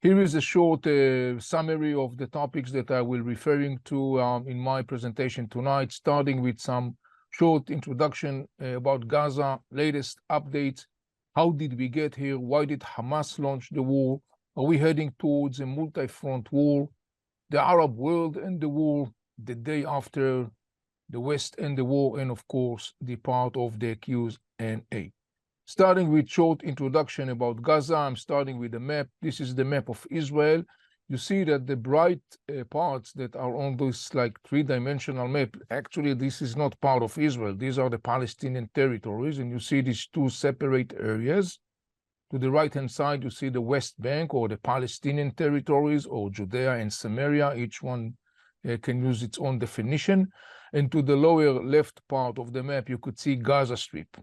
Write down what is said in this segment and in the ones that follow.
Here is a short summary of the topics that I will be referring to in my presentation tonight, starting with some short introduction about Gaza, latest updates. How did we get here? Why did Hamas launch the war? Are we heading towards a multi-front war? The Arab world and the war, the day after, the West and the war, and of course, the part of the Q&A. Starting with short introduction about Gaza, I'm starting with the map. This is the map of Israel. You see that the bright parts that are on this like three-dimensional map, actually this is not part of Israel. These are the Palestinian territories, and you see these two separate areas. To the right-hand side, you see the West Bank or the Palestinian territories or Judea and Samaria. Each one can use its own definition. And to the lower left part of the map, you could see Gaza Strip.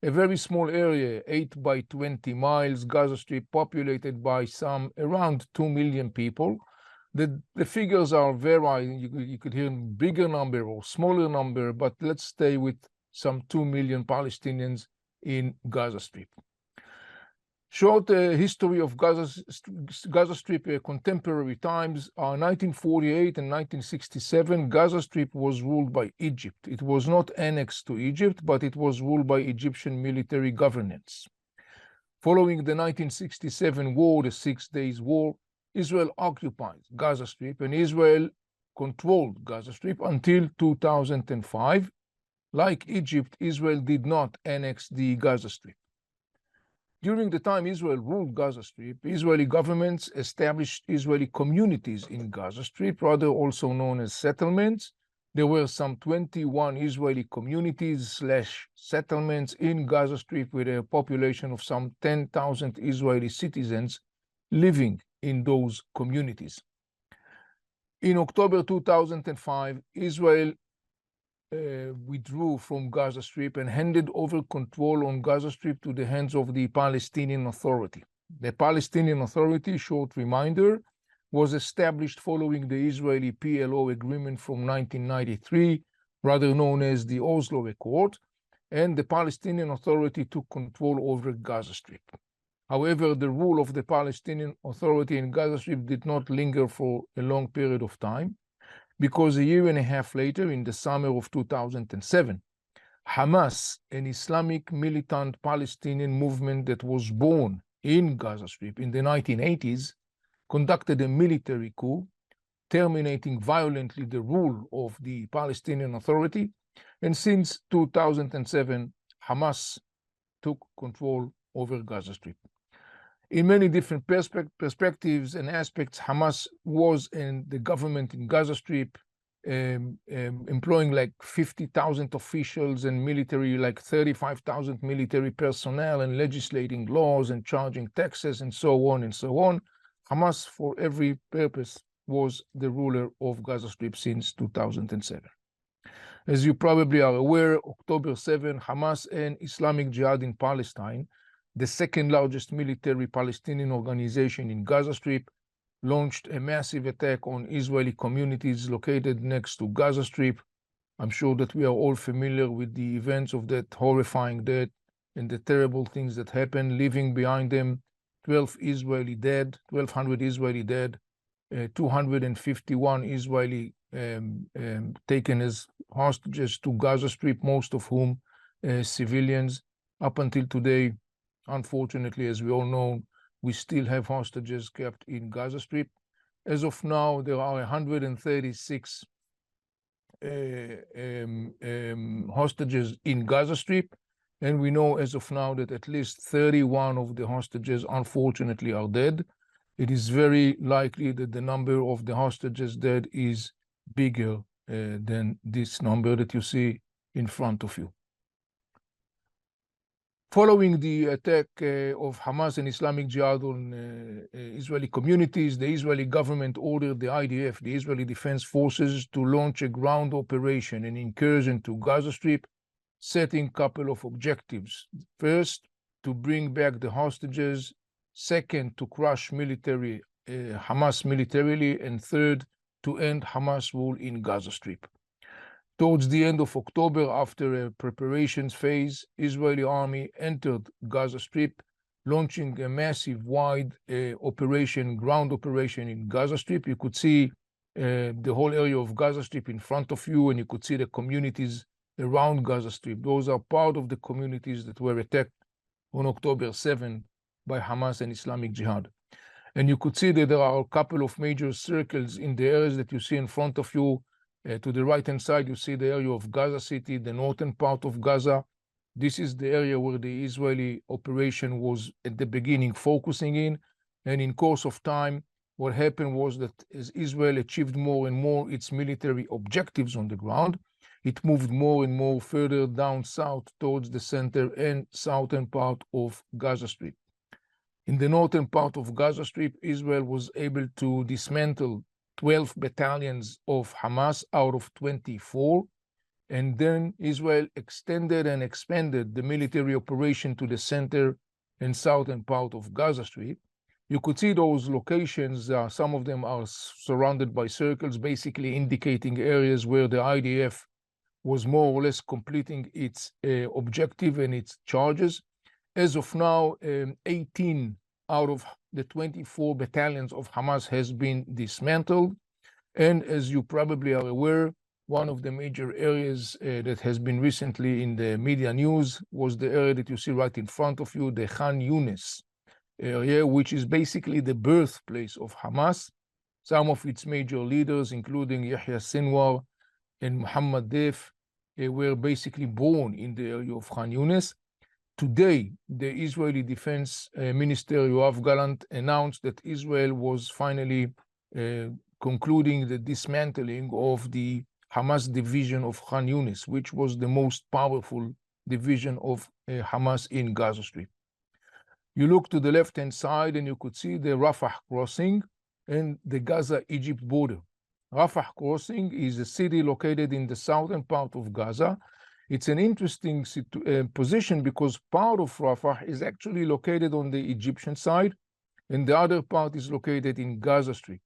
A very small area, 8 by 20 miles, Gaza Strip, populated by some around 2 million people. The figures are varying. You could hear a bigger number or smaller number, but let's stay with some 2 million Palestinians in Gaza Strip. Short history of Gaza Strip, contemporary times. 1948 and 1967, Gaza Strip was ruled by Egypt. It was not annexed to Egypt, but it was ruled by Egyptian military governance. Following the 1967 war, the 6 Days War, Israel occupied Gaza Strip, and Israel controlled Gaza Strip until 2005. Like Egypt, Israel did not annex the Gaza Strip. During the time Israel ruled Gaza Strip, Israeli governments established Israeli communities in Gaza Strip, rather also known as settlements. There were some 21 Israeli communities/settlements in Gaza Strip with a population of some 10,000 Israeli citizens living in those communities. In October 2005, Israel withdrew from Gaza Strip and handed over control on Gaza Strip to the hands of the Palestinian Authority. The Palestinian Authority, short reminder, was established following the Israeli PLO agreement from 1993, rather known as the Oslo Accord, and the Palestinian Authority took control over Gaza Strip. However, the rule of the Palestinian Authority in Gaza Strip did not linger for a long period of time, because a year and a half later, in the summer of 2007, Hamas, an Islamic militant Palestinian movement that was born in Gaza Strip in the 1980s, conducted a military coup, terminating violently the rule of the Palestinian Authority, and since 2007, Hamas took control over Gaza Strip. In many different perspectives and aspects, Hamas was in the government in Gaza Strip, employing like 50,000 officials and military, like 35,000 military personnel, and legislating laws and charging taxes and so on and so on. Hamas, for every purpose, was the ruler of Gaza Strip since 2007. As you probably are aware, October 7, Hamas and Islamic Jihad in Palestine, the second largest military Palestinian organization in Gaza Strip, launched a massive attack on Israeli communities located next to Gaza Strip. I'm sure that we are all familiar with the events of that horrifying death and the terrible things that happened, leaving behind them 1,200 Israeli dead, 251 Israeli taken as hostages to Gaza Strip, most of whom civilians. Up until today, unfortunately, as we all know, we still have hostages kept in Gaza Strip. As of now, there are 136 hostages in Gaza Strip, and we know as of now that at least 31 of the hostages, unfortunately, are dead. It is very likely that the number of the hostages dead is bigger than this number that you see in front of you. Following the attack of Hamas and Islamic Jihad on Israeli communities, the Israeli government ordered the IDF, the Israeli Defense Forces, to launch a ground operation, an incursion to Gaza Strip, setting a couple of objectives. First, to bring back the hostages. Second, to crush Hamas militarily. And third, to end Hamas rule in Gaza Strip. Towards the end of October, after a preparations phase, Israeli army entered Gaza Strip, launching a massive wide ground operation in Gaza Strip. You could see the whole area of Gaza Strip in front of you, and you could see the communities around Gaza Strip. Those are part of the communities that were attacked on October 7 by Hamas and Islamic Jihad. And you could see that there are a couple of major circles in the areas that you see in front of you. To the right-hand side, you see the area of Gaza City, the northern part of Gaza. This is the area where the Israeli operation was at the beginning focusing in. And in course of time, what happened was that as Israel achieved more and more its military objectives on the ground, it moved more and more further down south towards the center and southern part of Gaza Strip. In the northern part of Gaza Strip, Israel was able to dismantle 12 battalions of Hamas out of 24. And then Israel extended and expanded the military operation to the center and southern part of Gaza Strip. You could see those locations, some of them are surrounded by circles, basically indicating areas where the IDF was more or less completing its objective and its charges. As of now, 18 out of the 24 battalions of Hamas has been dismantled. And as you probably are aware, one of the major areas that has been recently in the media news was the area that you see right in front of you, the Khan Yunis area, which is basically the birthplace of Hamas. Some of its major leaders, including Yahya Sinwar and Muhammad Deif, were basically born in the area of Khan Yunis. Today, the Israeli Defense Minister Yoav Gallant announced that Israel was finally concluding the dismantling of the Hamas division of Khan Yunis, which was the most powerful division of Hamas in Gaza Strip. You look to the left-hand side and you could see the Rafah crossing and the Gaza-Egypt border. Rafah crossing is a city located in the southern part of Gaza. It's an interesting position because part of Rafah is actually located on the Egyptian side and the other part is located in Gaza Strip.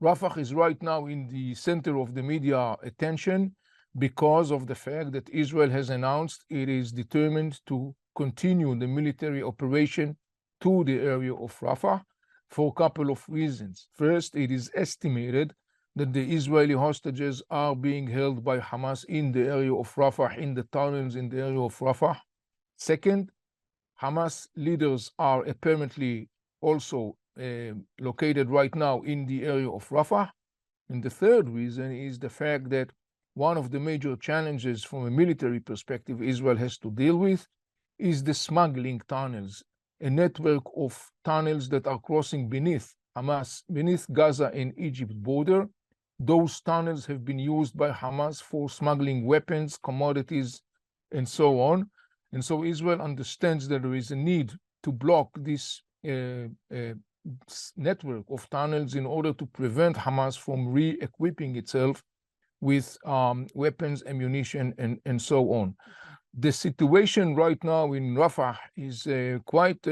Rafah is right now in the center of the media attention because of the fact that Israel has announced it is determined to continue the military operation to the area of Rafah for a couple of reasons. First, it is estimated that the Israeli hostages are being held by Hamas in the area of Rafah, in the tunnels in the area of Rafah. Second, Hamas leaders are apparently also located right now in the area of Rafah. And the third reason is the fact that one of the major challenges from a military perspective Israel has to deal with is the smuggling tunnels, a network of tunnels that are crossing beneath Hamas, beneath Gaza and Egypt border. Those tunnels have been used by Hamas for smuggling weapons, commodities, and so on. And so Israel understands that there is a need to block this network of tunnels in order to prevent Hamas from re-equipping itself with weapons, ammunition, and so on. The situation right now in Rafah is quite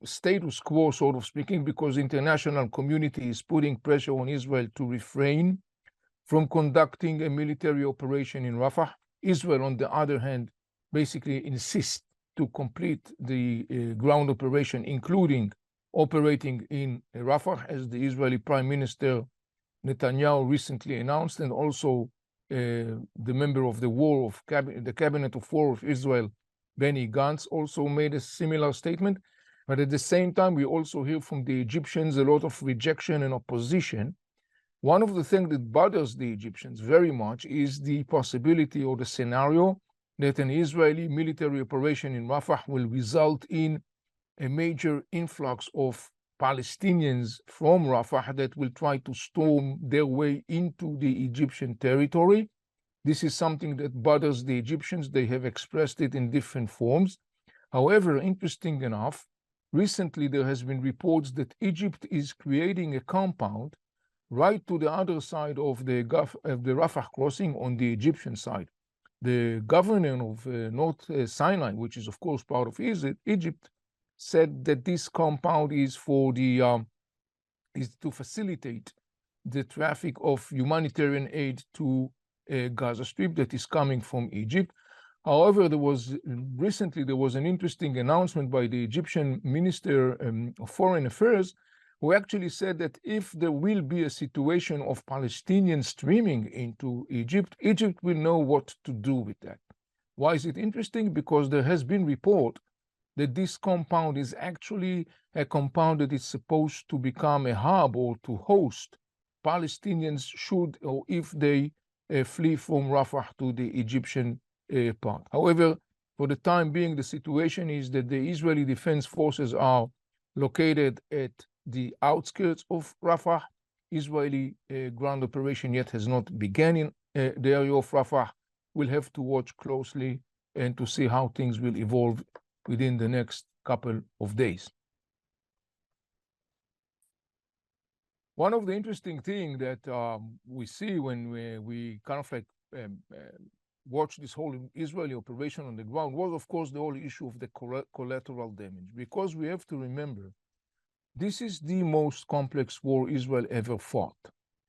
status quo, sort of speaking, because the international community is putting pressure on Israel to refrain from conducting a military operation in Rafah. Israel, on the other hand, basically insists to complete the ground operation, including operating in Rafah, as the Israeli Prime Minister Netanyahu recently announced, and also the member of the Cabinet of War of Israel, Benny Gantz, also made a similar statement. But at the same time, we also hear from the Egyptians a lot of rejection and opposition. One of the things that bothers the Egyptians very much is the possibility or the scenario that an Israeli military operation in Rafah will result in a major influx of Palestinians from Rafah that will try to storm their way into the Egyptian territory. This is something that bothers the Egyptians. They have expressed it in different forms. However, interesting enough, recently there has been reports that Egypt is creating a compound right to the other side of the Rafah crossing on the Egyptian side. The governor of North Sinai, which is of course part of Egypt, said that this compound is to facilitate the traffic of humanitarian aid to Gaza Strip that is coming from Egypt. However, recently there was an interesting announcement by the Egyptian Minister of Foreign Affairs, who actually said that if there will be a situation of Palestinians streaming into Egypt, Egypt will know what to do with that. Why is it interesting? Because there has been report that this compound is actually a compound that is supposed to become a hub or to host Palestinians should or if they flee from Rafah to the Egyptian part. However, for the time being, the situation is that the Israeli Defense Forces are located at the outskirts of Rafah. Israeli ground operation yet has not begun in the area of Rafah. We'll have to watch closely and to see how things will evolve within the next couple of days. One of the interesting things that we see when we kind of like watch this whole Israeli operation on the ground was, of course, the whole issue of the collateral damage. Because we have to remember, this is the most complex war Israel ever fought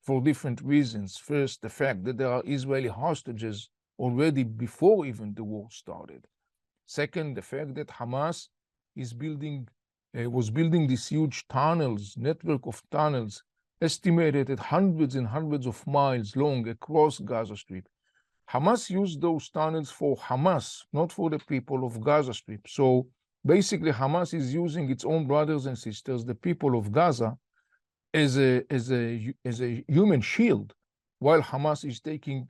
for different reasons. First, the fact that there are Israeli hostages already before even the war started. Second, the fact that Hamas is was building these huge tunnels, network of tunnels, estimated at hundreds and hundreds of miles long across Gaza Strip. Hamas used those tunnels for Hamas, not for the people of Gaza Strip. So basically, Hamas is using its own brothers and sisters, the people of Gaza, as a human shield, while Hamas is taking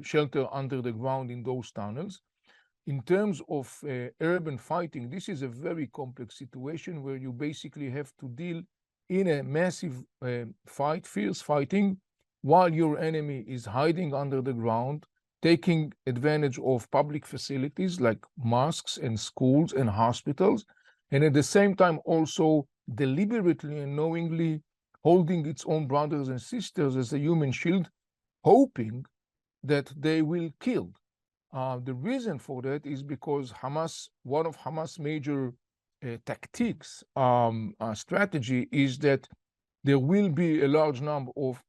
shelter under the ground in those tunnels. In terms of urban fighting, this is a very complex situation where you basically have to deal in a massive fight, fierce fighting, while your enemy is hiding under the ground, taking advantage of public facilities like mosques and schools and hospitals, and at the same time also deliberately and knowingly holding its own brothers and sisters as a human shield, hoping that they will kill. The reason for that is because one of Hamas' major tactics, strategy is that there will be a large number of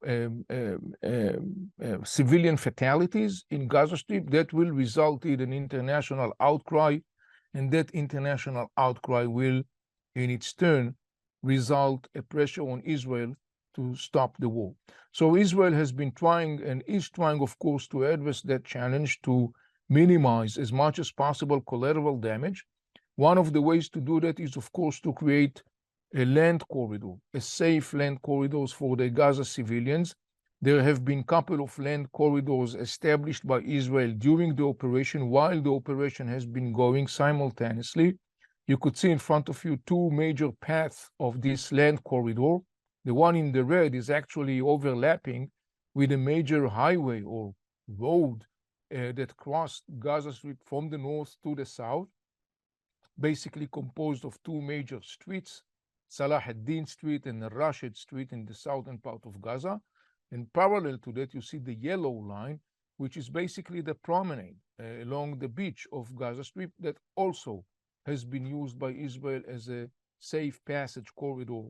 civilian fatalities in Gaza Strip that will result in an international outcry, and that international outcry will, in its turn, result a pressure on Israel to stop the war. So Israel has been trying and is trying, of course, to address that challenge to minimize as much as possible collateral damage. One of the ways to do that is, of course, to create a land corridor, a safe land corridors for the Gaza civilians. There have been a couple of land corridors established by Israel during the operation, while the operation has been going simultaneously. You could see in front of you two major paths of this land corridor. The one in the red is actually overlapping with a major highway or road that crossed Gaza Strip from the north to the south, basically composed of two major streets, Salah ad-Din Street and Rashid Street in the southern part of Gaza. And parallel to that, you see the yellow line, which is basically the promenade along the beach of Gaza Strip that also has been used by Israel as a safe passage corridor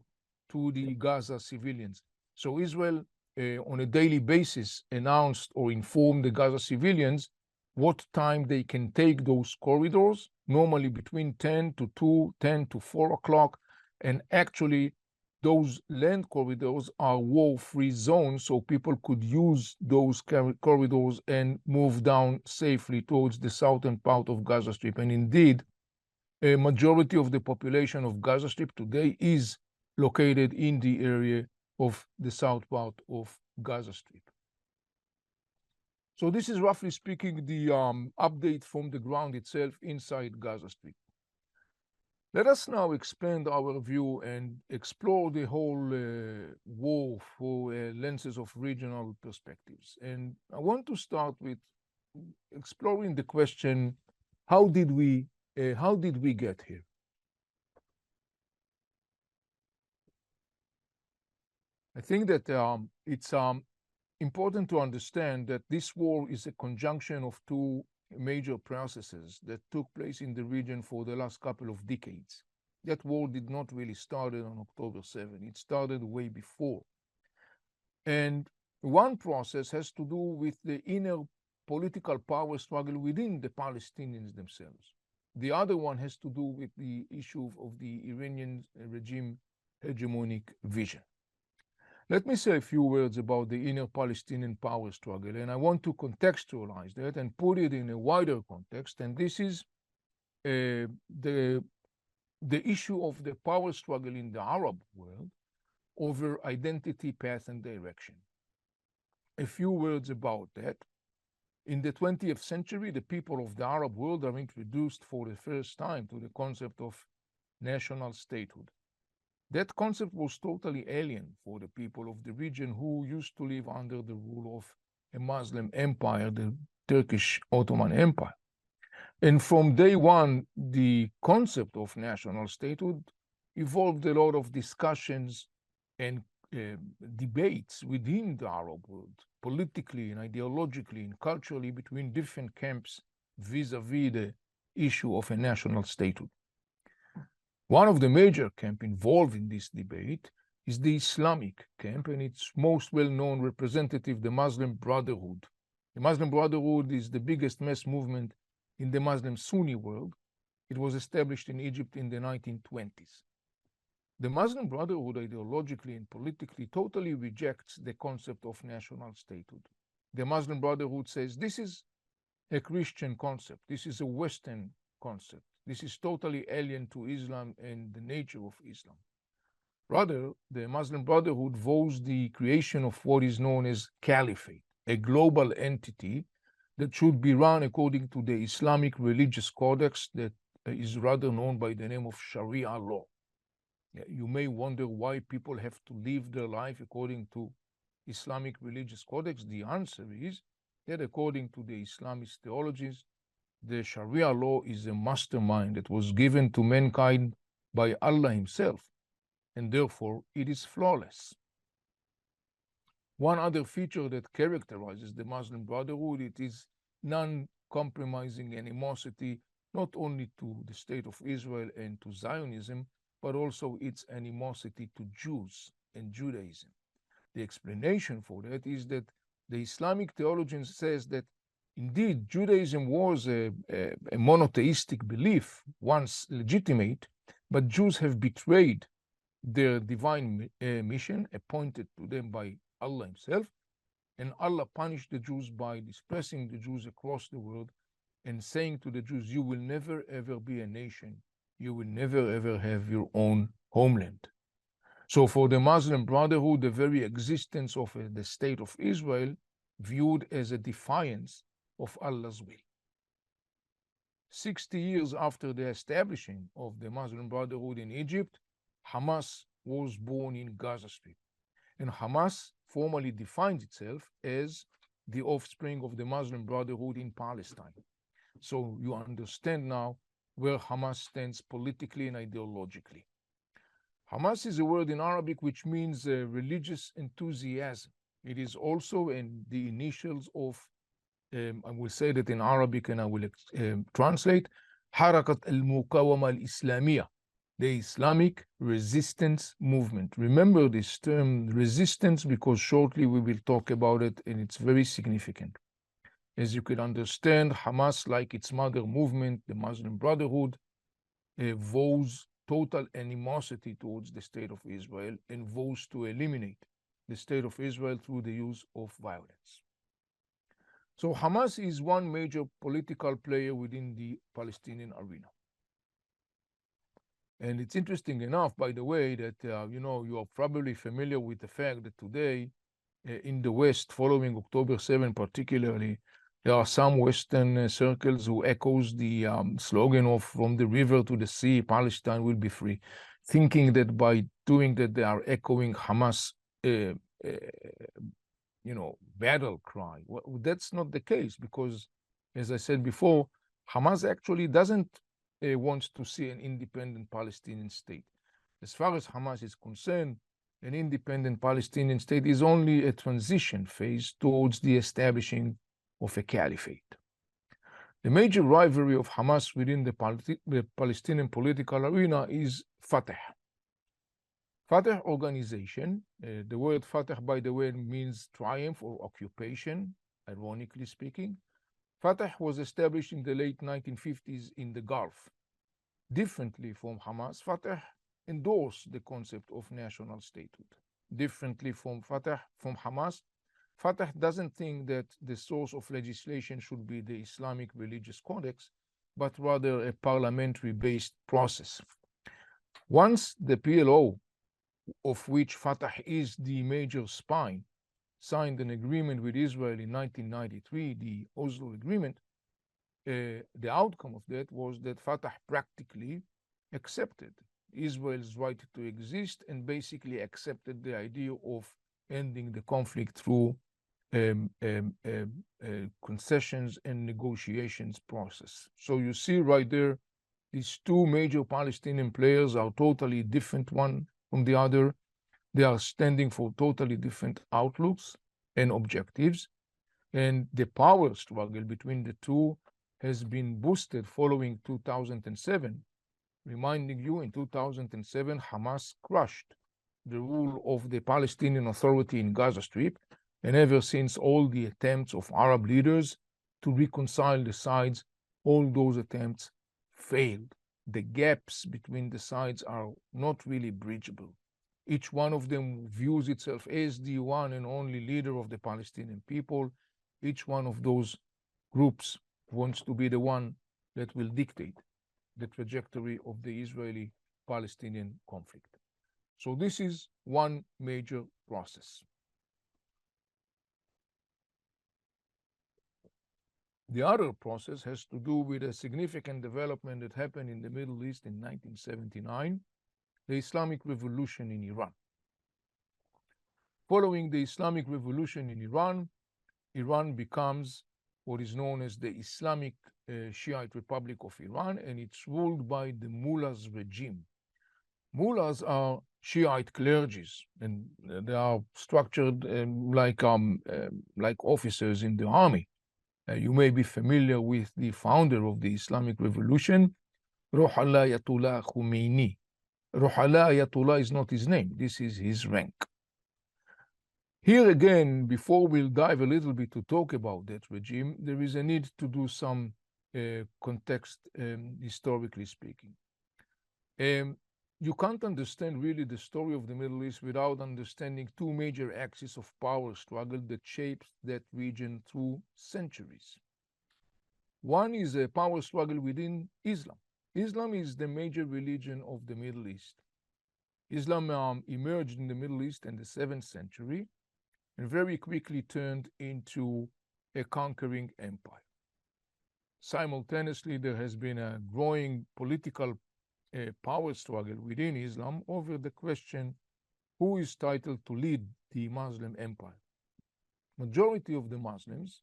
to the Gaza civilians. So Israel, on a daily basis, announced or informed the Gaza civilians what time they can take those corridors, normally between 10 to 2, 10 to 4 o'clock. And actually, those land corridors are war-free zones, so people could use those corridors and move down safely towards the southern part of Gaza Strip. And indeed, a majority of the population of Gaza Strip today is located in the area of the south part of Gaza Strip. So this is, roughly speaking, the update from the ground itself inside Gaza Strip. Let us now expand our view and explore the whole war through lenses of regional perspectives. And I want to start with exploring the question, how did we get here? I think that it's important to understand that this war is a conjunction of two major processes that took place in the region for the last couple of decades. That war did not really start on October 7. It started way before. And one process has to do with the inner political power struggle within the Palestinians themselves. The other one has to do with the issue of the Iranian regime hegemonic vision. Let me say a few words about the inner Palestinian power struggle, and I want to contextualize that and put it in a wider context, and this is the issue of the power struggle in the Arab world over identity, path, and direction. A few words about that. In the 20th century, the people of the Arab world are introduced for the first time to the concept of national statehood. That concept was totally alien for the people of the region who used to live under the rule of a Muslim empire, the Turkish Ottoman Empire. And from day one, the concept of national statehood evolved a lot of discussions and debates within the Arab world, politically and ideologically and culturally, between different camps vis-a-vis the issue of a national statehood. One of the major camps involved in this debate is the Islamic camp, and its most well-known representative, the Muslim Brotherhood. The Muslim Brotherhood is the biggest mass movement in the Muslim Sunni world. It was established in Egypt in the 1920s. The Muslim Brotherhood ideologically and politically totally rejects the concept of national statehood. The Muslim Brotherhood says this is a Christian concept. This is a Western concept. This is totally alien to Islam and the nature of Islam. Rather, the Muslim Brotherhood vows the creation of what is known as caliphate, a global entity that should be run according to the Islamic religious codex that is rather known by the name of Sharia law. You may wonder why people have to live their life according to Islamic religious codex. The answer is that according to the Islamist theologies, the Sharia law is a mastermind that was given to mankind by Allah himself, and therefore it is flawless. One other feature that characterizes the Muslim Brotherhood, it is non-compromising animosity not only to the state of Israel and to Zionism, but also its animosity to Jews and Judaism. The explanation for that is that the Islamic theologian says that indeed Judaism was a monotheistic belief, once legitimate, but Jews have betrayed their divine mission appointed to them by Allah himself, and Allah punished the Jews by dispersing the Jews across the world and saying to the Jews, you will never ever be a nation. You will never ever have your own homeland. So for the Muslim Brotherhood, the very existence of the state of Israel viewed as a defiance of Allah's will. 60 years after the establishing of the Muslim Brotherhood in Egypt, Hamas was born in Gaza Strip. And Hamas formally defines itself as the offspring of the Muslim Brotherhood in Palestine. So you understand now where Hamas stands politically and ideologically. Hamas is a word in Arabic which means religious enthusiasm. It is also in the initials of, I will say that in Arabic and I will translate, Harakat al-Muqawama al-Islamiyya, the Islamic resistance movement. Remember this term resistance because shortly we will talk about it and it's very significant. As you can understand, Hamas, like its mother movement, the Muslim Brotherhood, vows total animosity towards the state of Israel and vows to eliminate the state of Israel through the use of violence. So Hamas is one major political player within the Palestinian arena. And it's interesting enough, by the way, that you are probably familiar with the fact that today in the West, following October 7 particularly, there are some Western circles who echoes the slogan of from the river to the sea, Palestine will be free, thinking that by doing that they are echoing Hamas, battle cry. Well, that's not the case because, as I said before, Hamas actually doesn't want to see an independent Palestinian state. As far as Hamas is concerned, an independent Palestinian state is only a transition phase towards the establishing of a caliphate. The major rivalry of Hamas within the Palestinian political arena is Fatah. Fatah organization, the word Fatah, by the way, means triumph or occupation, ironically speaking. Fatah was established in the late 1950s in the Gulf. Differently from Hamas, Fatah endorsed the concept of national statehood. Differently from Hamas, Fatah doesn't think that the source of legislation should be the Islamic religious codex, but rather a parliamentary-based process. Once the PLO, of which Fatah is the major spine, signed an agreement with Israel in 1993, the Oslo Agreement, the outcome of that was that Fatah practically accepted Israel's right to exist and basically accepted the idea of ending the conflict through concessions and negotiations process. So you see right there, these two major Palestinian players are totally different one from the other. They are standing for totally different outlooks and objectives. And the power struggle between the two has been boosted following 2007. Reminding you, in 2007, Hamas crushed the rule of the Palestinian Authority in Gaza Strip, and ever since, all the attempts of Arab leaders to reconcile the sides, all those attempts failed. The gaps between the sides are not really bridgeable. Each one of them views itself as the one and only leader of the Palestinian people. Each one of those groups wants to be the one that will dictate the trajectory of the Israeli-Palestinian conflict. So this is one major process. The other process has to do with a significant development that happened in the Middle East in 1979, the Islamic Revolution in Iran. Following the Islamic Revolution in Iran, Iran becomes what is known as the Islamic Shiite Republic of Iran, and it's ruled by the Mula Regime. Mullahs are Shiite clergies, and they are structured like officers in the army. You may be familiar with the founder of the Islamic Revolution, Ruhollah Ayatollah Khomeini. Ruhollah Ayatollah is not his name, this is his rank. Here again, before we'll dive a little bit to talk about that regime, there is a need to do some context, historically speaking. You can't understand really the story of the Middle East without understanding two major axes of power struggle that shaped that region through centuries. One is a power struggle within Islam. Islam is the major religion of the Middle East. Islam emerged in the Middle East in the 7th century and very quickly turned into a conquering empire. Simultaneously, there has been a growing political power struggle within Islam over the question, who is titled to lead the Muslim empire? Majority of the Muslims,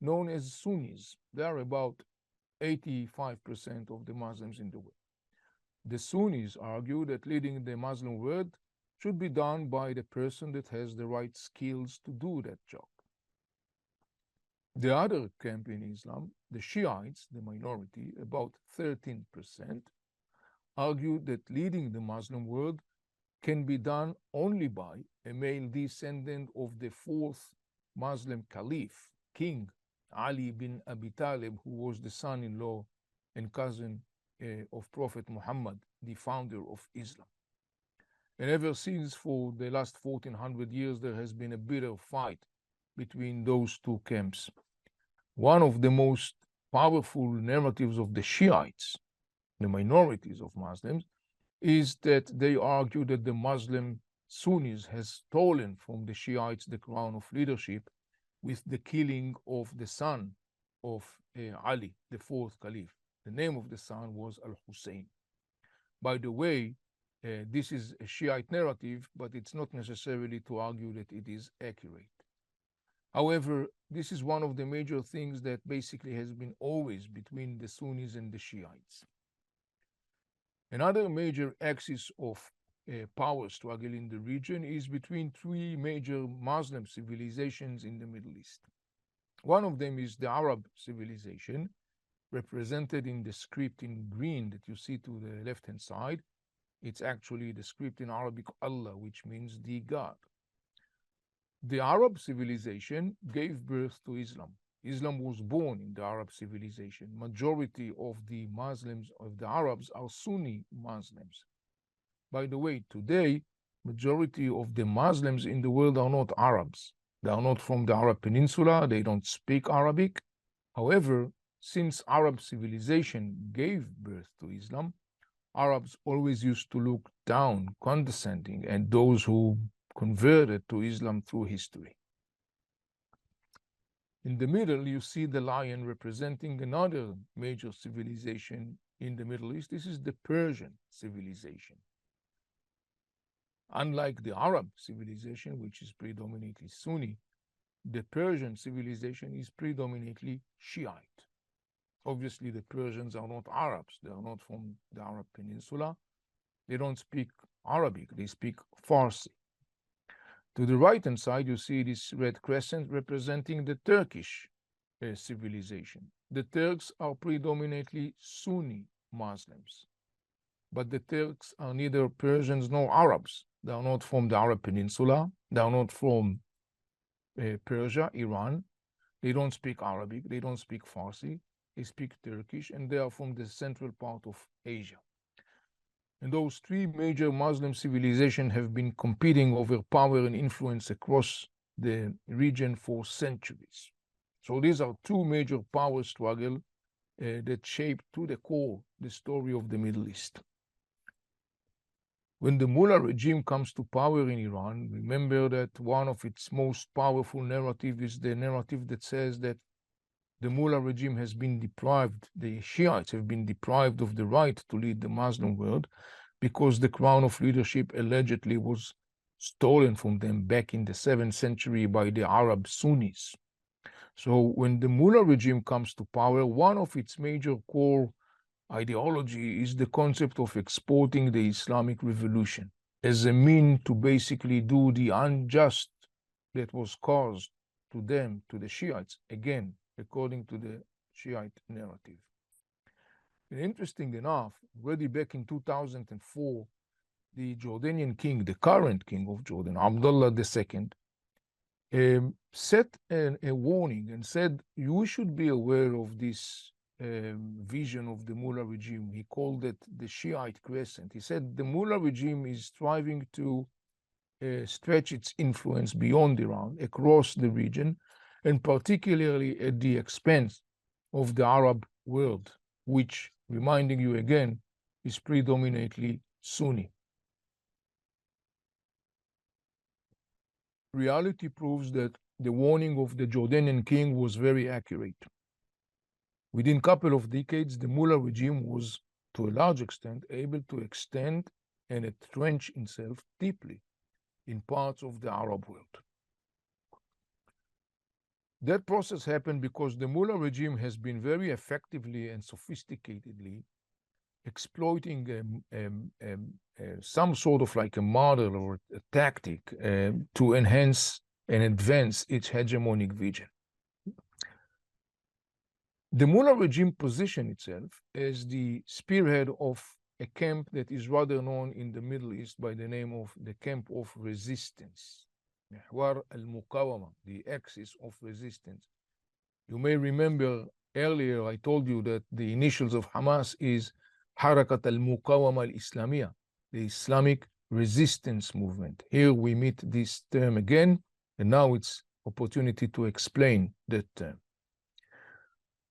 known as Sunnis, they are about 85% of the Muslims in the world. The Sunnis argue that leading the Muslim world should be done by the person that has the right skills to do that job. The other camp in Islam, the Shiites, the minority, about 13%, argue that leading the Muslim world can be done only by a male descendant of the fourth Muslim caliph, King Ali bin Abi Talib, who was the son-in-law and cousin of Prophet Muhammad, the founder of Islam. And ever since, for the last 1400 years, there has been a bitter fight between those two camps. One of the most powerful narratives of the Shiites, the minorities of Muslims, is that they argue that the Muslim Sunnis has stolen from the Shiites the crown of leadership with the killing of the son of Ali, the fourth caliph. The name of the son was Al-Hussein. By the way, this is a Shiite narrative, but it's not necessarily to argue that it is accurate. However, this is one of the major things that basically has been always between the Sunnis and the Shiites. Another major axis of power struggle in the region is between three major Muslim civilizations in the Middle East. One of them is the Arab civilization, represented in the script in green that you see to the left-hand side. It's actually the script in Arabic, Allah, which means the God. The Arab civilization gave birth to Islam. Islam was born in the Arab civilization. Majority of the Muslims, of the Arabs, are Sunni Muslims. By the way, today, majority of the Muslims in the world are not Arabs. They are not from the Arab Peninsula. They don't speak Arabic. However, since Arab civilization gave birth to Islam, Arabs always used to look down, condescending, at those who converted to Islam through history. In the middle, you see the lion representing another major civilization in the Middle East. This is the Persian civilization. Unlike the Arab civilization, which is predominantly Sunni, the Persian civilization is predominantly Shiite. Obviously, the Persians are not Arabs. They are not from the Arab Peninsula. They don't speak Arabic. They speak Farsi. To the right-hand side, you see this red crescent representing the Turkish civilization. The Turks are predominantly Sunni Muslims. But the Turks are neither Persians nor Arabs. They are not from the Arab Peninsula. They are not from Persia, Iran. They don't speak Arabic. They don't speak Farsi. They speak Turkish, and they are from the central part of Asia. And those three major Muslim civilizations have been competing over power and influence across the region for centuries. So these are two major power struggles that shaped to the core the story of the Middle East. When the Mula regime comes to power in Iran, remember that one of its most powerful narratives is the narrative that says that the Mula regime has been deprived, the Shiites have been deprived of the right to lead the Muslim world because the crown of leadership allegedly was stolen from them back in the 7th century by the Arab Sunnis. So when the Mula regime comes to power, one of its major core ideology is the concept of exporting the Islamic revolution as a mean to basically do the unjust that was caused to them, to the Shiites, again, according to the Shiite narrative. And interesting enough, already back in 2004, the Jordanian king, the current king of Jordan, Abdullah II, set a warning and said, you should be aware of this vision of the Mula regime. He called it the Shiite crescent. He said the Mula regime is striving to stretch its influence beyond Iran, across the region, and particularly at the expense of the Arab world, which, reminding you again, is predominantly Sunni. Reality proves that the warning of the Jordanian king was very accurate. Within a couple of decades, the Mula regime was, to a large extent, able to extend and entrench itself deeply in parts of the Arab world. That process happened because the Mula regime has been very effectively and sophisticatedly exploiting some sort of like a model or a tactic to enhance and advance its hegemonic vision. The Mula regime positioned itself as the spearhead of a camp that is rather known in the Middle East by the name of the camp of resistance, محور المقاومة, the axis of resistance. You may remember earlier I told you that the initials of Hamas is حركة المقاومة الإسلامية, the Islamic resistance movement. Here we meet this term again, and now it's opportunity to explain that term.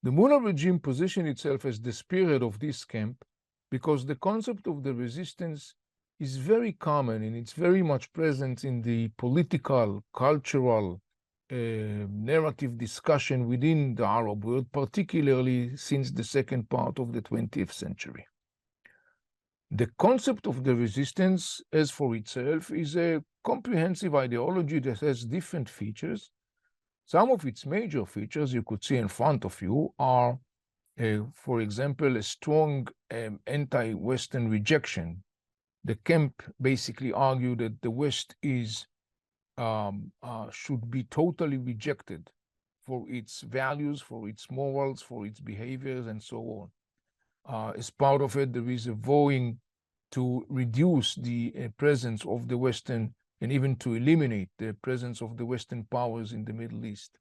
The Mula regime positioned itself as the spearhead of this camp because the concept of the resistance is very common and it's very much present in the political, cultural, narrative discussion within the Arab world, particularly since the second part of the 20th century. The concept of the resistance, as for itself, is a comprehensive ideology that has different features. Some of its major features you could see in front of you are, for example, a strong anti-Western rejection. The camp basically argued that the West is should be totally rejected for its values, for its morals, for its behaviors, and so on. As part of it, there is a vowing to reduce the presence of the Western and even to eliminate the presence of the Western powers in the Middle East.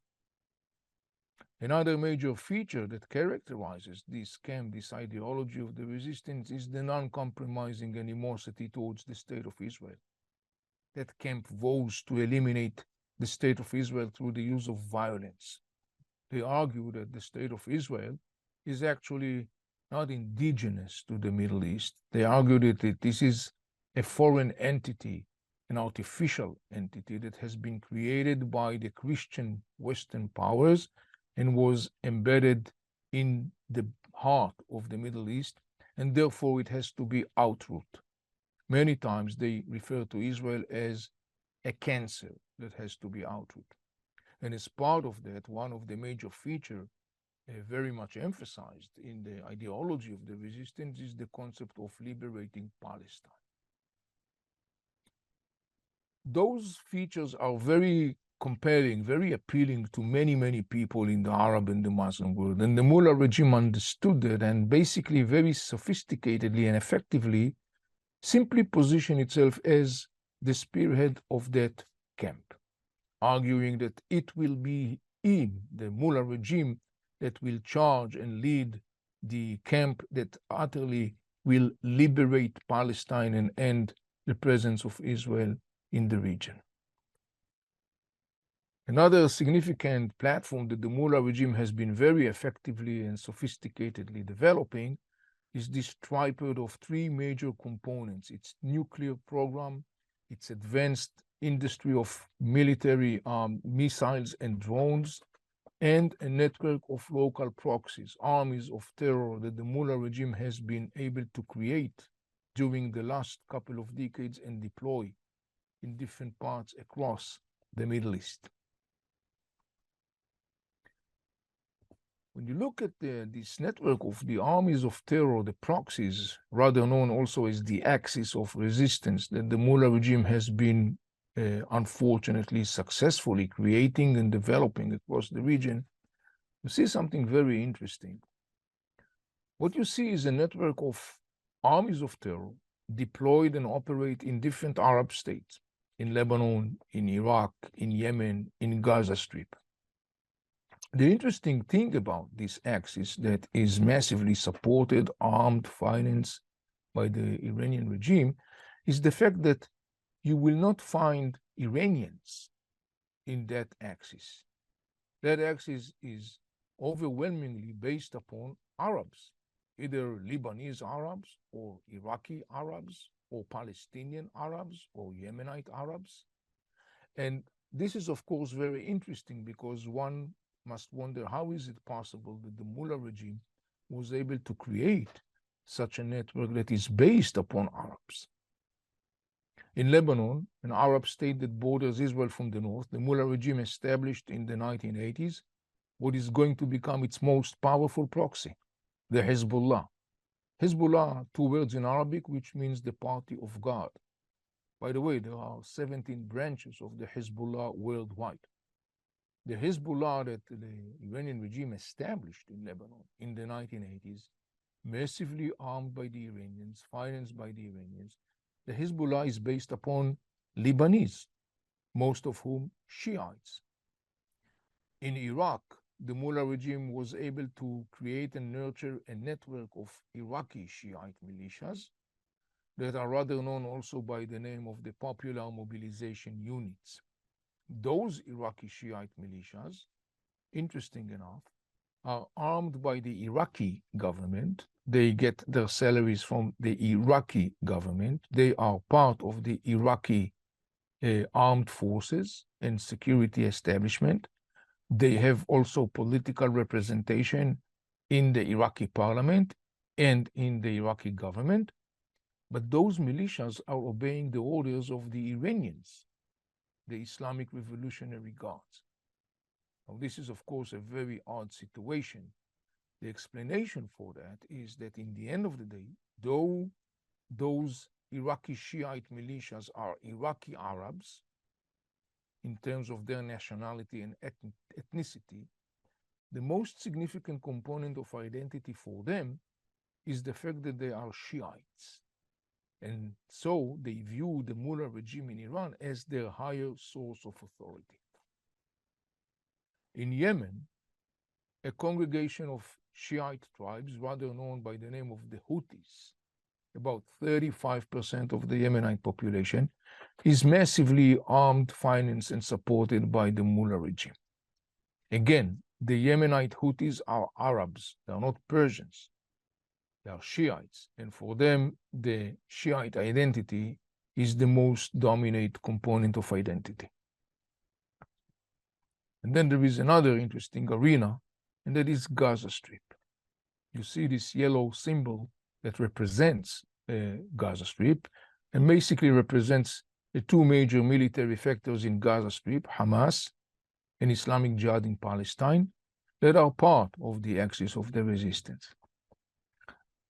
Another major feature that characterizes this camp, this ideology of the resistance, is the non-compromising animosity towards the State of Israel. That camp vows to eliminate the State of Israel through the use of violence. They argue that the State of Israel is actually not indigenous to the Middle East. They argue that this is a foreign entity, an artificial entity that has been created by the Christian Western powers and was embedded in the heart of the Middle East, and therefore it has to be outrooted. Many times they refer to Israel as a cancer that has to be outrooted. And as part of that, one of the major features very much emphasized in the ideology of the resistance is the concept of liberating Palestine. Those features are very compelling, very appealing to many, many people in the Arab and the Muslim world. And the Mula regime understood that and basically very sophisticatedly and effectively simply positioned itself as the spearhead of that camp, arguing that it will be in the Mula regime that will charge and lead the camp that utterly will liberate Palestine and end the presence of Israel in the region. Another significant platform that the Mula regime has been very effectively and sophisticatedly developing is this tripod of three major components: its nuclear program, its advanced industry of military missiles and drones, and a network of local proxies, armies of terror that the Mula regime has been able to create during the last couple of decades and deploy in different parts across the Middle East. When you look at this network of the armies of terror, the proxies, rather known also as the axis of resistance that the Mula regime has been unfortunately successfully creating and developing across the region, you see something very interesting. What you see is a network of armies of terror deployed and operate in different Arab states, in Lebanon, in Iraq, in Yemen, in Gaza Strip. The interesting thing about this axis that is massively supported, armed, financed by the Iranian regime is the fact that you will not find Iranians in that axis. That axis is overwhelmingly based upon Arabs, either Lebanese Arabs or Iraqi Arabs or Palestinian Arabs or Yemenite Arabs. And this is, of course, very interesting because one must wonder how is it possible that the Mula regime was able to create such a network that is based upon Arabs. In Lebanon, an Arab state that borders Israel from the north, the Mula regime established in the 1980s what is going to become its most powerful proxy, the Hezbollah. Hezbollah, two words in Arabic, which means the party of God. By the way, there are 17 branches of the Hezbollah worldwide. The Hezbollah that the Iranian regime established in Lebanon in the 1980s, massively armed by the Iranians, financed by the Iranians, the Hezbollah is based upon Lebanese, most of whom Shiites. In Iraq, the Mula regime was able to create and nurture a network of Iraqi Shiite militias that are rather known also by the name of the Popular Mobilization Units. Those Iraqi Shiite militias, interesting enough, are armed by the Iraqi government. They get their salaries from the Iraqi government. They are part of the Iraqi armed forces and security establishment. They have also political representation in the Iraqi parliament and in the Iraqi government. But those militias are obeying the orders of the Iranians, the Islamic Revolutionary Guards. Now, this is, of course, a very odd situation. The explanation for that is that in the end of the day, though those Iraqi Shiite militias are Iraqi Arabs in terms of their nationality and ethnicity, the most significant component of identity for them is the fact that they are Shiites. And so they view the Mula regime in Iran as their higher source of authority. In Yemen, a congregation of Shiite tribes, rather known by the name of the Houthis, about 35% of the Yemenite population, is massively armed, financed, and supported by the Mula regime. Again, the Yemenite Houthis are Arabs, they are not Persians. They are Shiites, and for them, the Shiite identity is the most dominant component of identity. And then there is another interesting arena, and that is Gaza Strip. You see this yellow symbol that represents Gaza Strip, and basically represents the two major military factors in Gaza Strip, Hamas and Islamic Jihad in Palestine, that are part of the axis of the resistance.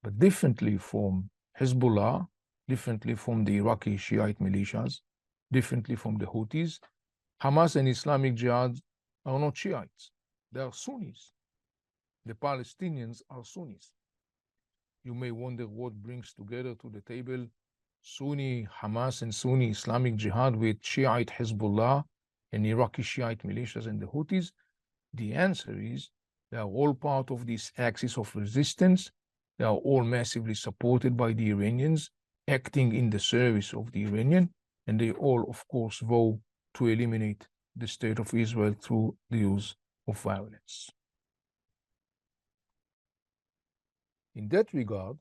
But differently from Hezbollah, differently from the Iraqi Shiite militias, differently from the Houthis, Hamas and Islamic Jihad are not Shiites. They are Sunnis. The Palestinians are Sunnis. You may wonder what brings together to the table Sunni Hamas and Sunni Islamic Jihad with Shiite Hezbollah and Iraqi Shiite militias and the Houthis. The answer is they are all part of this axis of resistance. They are all massively supported by the Iranians, acting in the service of the Iranian, and they all, of course, vow to eliminate the state of Israel through the use of violence. In that regard,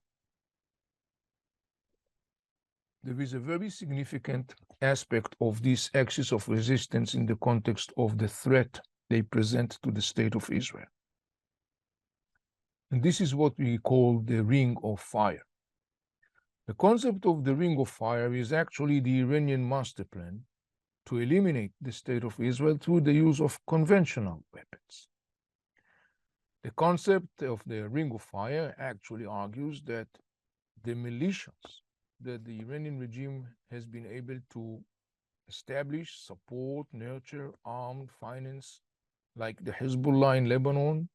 there is a very significant aspect of this axis of resistance in the context of the threat they present to the state of Israel. And this is what we call the ring of fire. The concept of the ring of fire is actually the Iranian master plan to eliminate the state of Israel through the use of conventional weapons. The concept of the ring of fire actually argues that the militias that the Iranian regime has been able to establish, support, nurture, arm, finance, like the Hezbollah in Lebanon,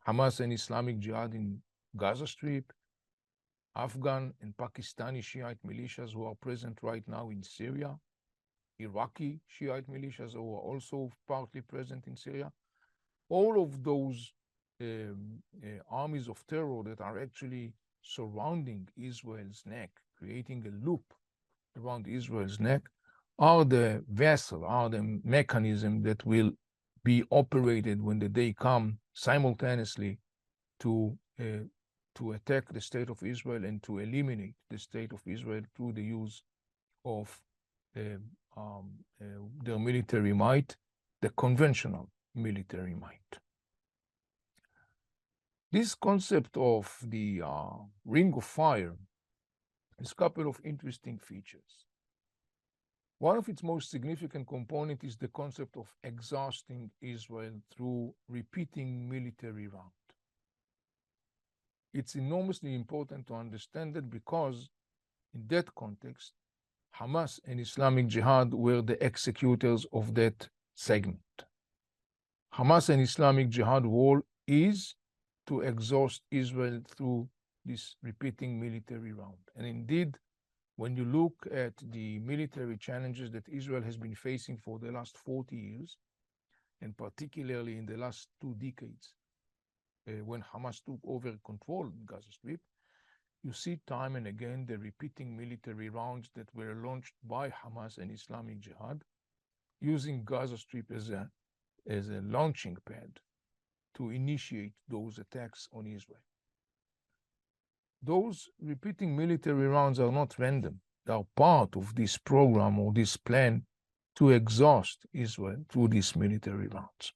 Hamas and Islamic Jihad in Gaza Strip, Afghan and Pakistani Shiite militias who are present right now in Syria, Iraqi Shiite militias who are also partly present in Syria. All of those armies of terror that are actually surrounding Israel's neck, creating a loop around Israel's neck, are the vessel, are the mechanism that will be operated when the day comes simultaneously to attack the state of Israel and to eliminate the state of Israel through the use of their military might, the conventional military might. This concept of the ring of fire has a couple of interesting features. One of its most significant components is the concept of exhausting Israel through repeating military rounds. It's enormously important to understand that because in that context, Hamas and Islamic Jihad were the executors of that segment. Hamas and Islamic Jihad role is to exhaust Israel through this repeating military round. And indeed, when you look at the military challenges that Israel has been facing for the last 40 years, and particularly in the last 2 decades, when Hamas took over control in Gaza Strip, you see time and again the repeating military rounds that were launched by Hamas and Islamic Jihad, using Gaza Strip as a launching pad to initiate those attacks on Israel. Those repeating military rounds are not random. They are part of this program or this plan to exhaust Israel through these military rounds.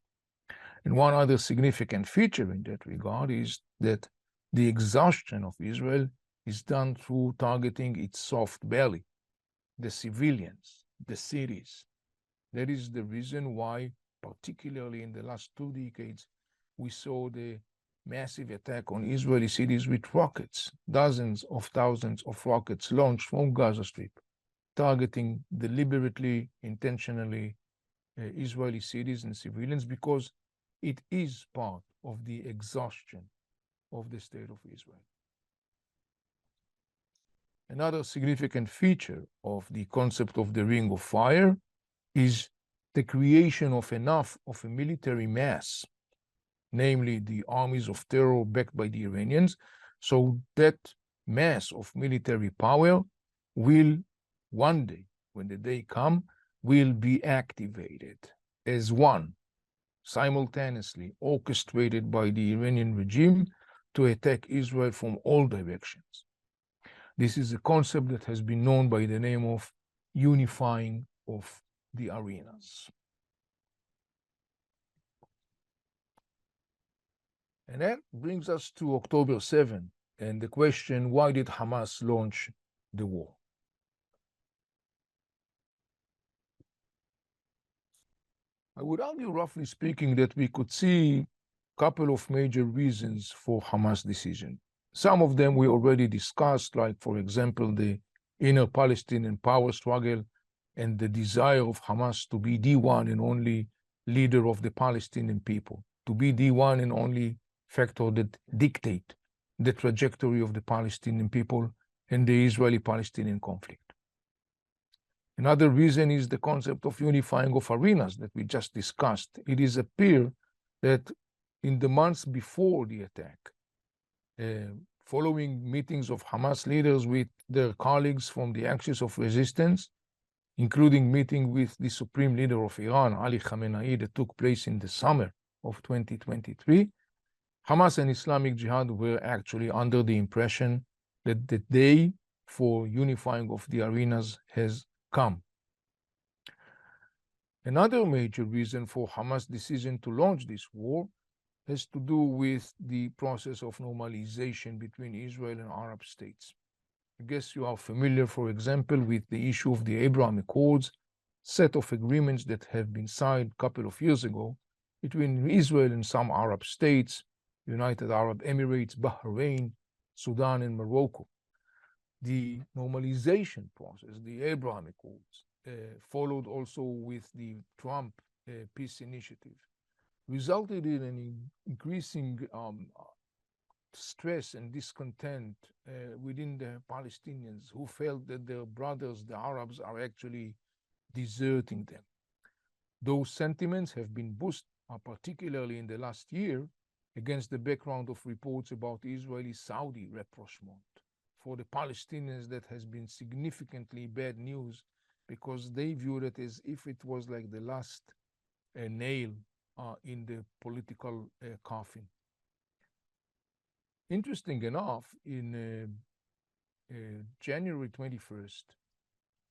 And one other significant feature in that regard is that the exhaustion of Israel is done through targeting its soft belly, the civilians, the cities. That is the reason why, particularly in the last 2 decades, we saw the massive attack on Israeli cities with rockets, dozens of thousands of rockets launched from Gaza Strip, targeting deliberately, intentionally Israeli cities and civilians, because it is part of the exhaustion of the state of Israel. Another significant feature of the concept of the ring of fire is the creation of enough of a military mass namely the armies of terror backed by the Iranians. So that mass of military power will one day, when the day comes, will be activated as one, simultaneously orchestrated by the Iranian regime to attack Israel from all directions. This is a concept that has been known by the name of unifying of the arenas. And that brings us to October 7 and the question, why did Hamas launch the war? I would argue, roughly speaking, that we could see a couple of major reasons for Hamas' decision. Some of them we already discussed, like, for example, the inner Palestinian power struggle and the desire of Hamas to be the one and only leader of the Palestinian people, to be the one and only factor that dictate the trajectory of the Palestinian people and the Israeli-Palestinian conflict. Another reason is the concept of unifying of arenas that we just discussed. It is appear that in the months before the attack, following meetings of Hamas leaders with their colleagues from the axis of resistance, including meeting with the supreme leader of Iran, Ali Khamenei, that took place in the summer of 2023, Hamas and Islamic Jihad were actually under the impression that the day for unifying of the arenas has come. Another major reason for Hamas' decision to launch this war has to do with the process of normalization between Israel and Arab states. I guess you are familiar, for example, with the issue of the Abraham Accords, set of agreements that have been signed a couple of years ago between Israel and some Arab states, United Arab Emirates, Bahrain, Sudan, and Morocco. The normalization process, the Abraham Accords, followed also with the Trump peace initiative, resulted in an increasing stress and discontent within the Palestinians who felt that their brothers, the Arabs, are actually deserting them. Those sentiments have been boosted, particularly in the last year, against the background of reports about Israeli-Saudi rapprochement. For the Palestinians, that has been significantly bad news because they viewed it as if it was like the last nail in the political coffin. Interesting enough, in January 21st,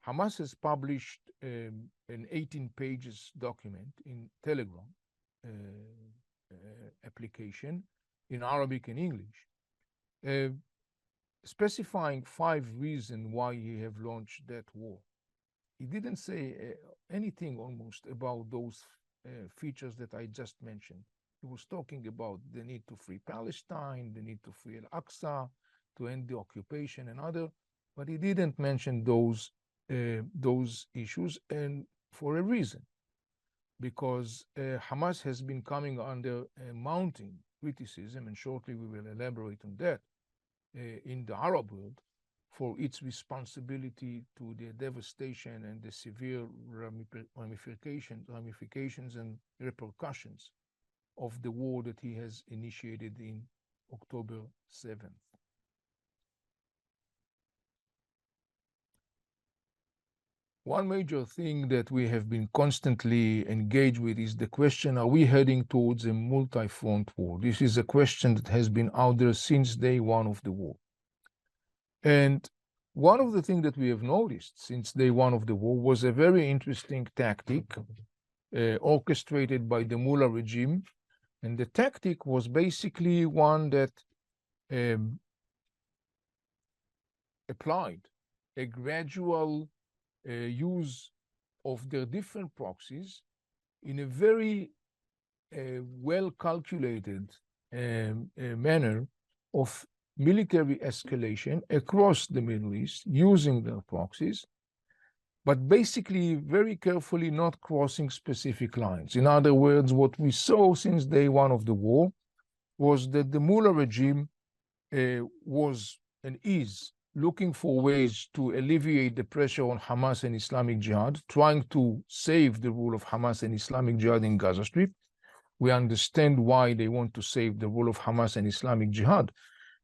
Hamas has published an 18 pages document in Telegram application in Arabic and English, specifying 5 reasons why he have launched that war. He didn't say anything almost about those features that I just mentioned. He was talking about the need to free Palestine, the need to free Al-Aqsa, to end the occupation and other, but he didn't mention those issues, and for a reason, because Hamas has been coming under mounting criticism, and shortly we will elaborate on that, in the Arab world for its responsibility to the devastation and the severe ramifications and repercussions of the war that he has initiated in October 7th. One major thing that we have been constantly engaged with is the question, are we heading towards a multi-front war? This is a question that has been out there since day one of the war. And one of the things that we have noticed since day one of the war was a very interesting tactic orchestrated by the Mula Regime. And the tactic was basically one that applied a gradual use of their different proxies in a very well-calculated manner of military escalation across the Middle East using their proxies, but basically very carefully not crossing specific lines. In other words, what we saw since day one of the war was that the Mula regime was and is looking for ways to alleviate the pressure on Hamas and Islamic Jihad, trying to save the rule of Hamas and Islamic Jihad in Gaza Strip, we understand why they want to save the role of Hamas and Islamic Jihad,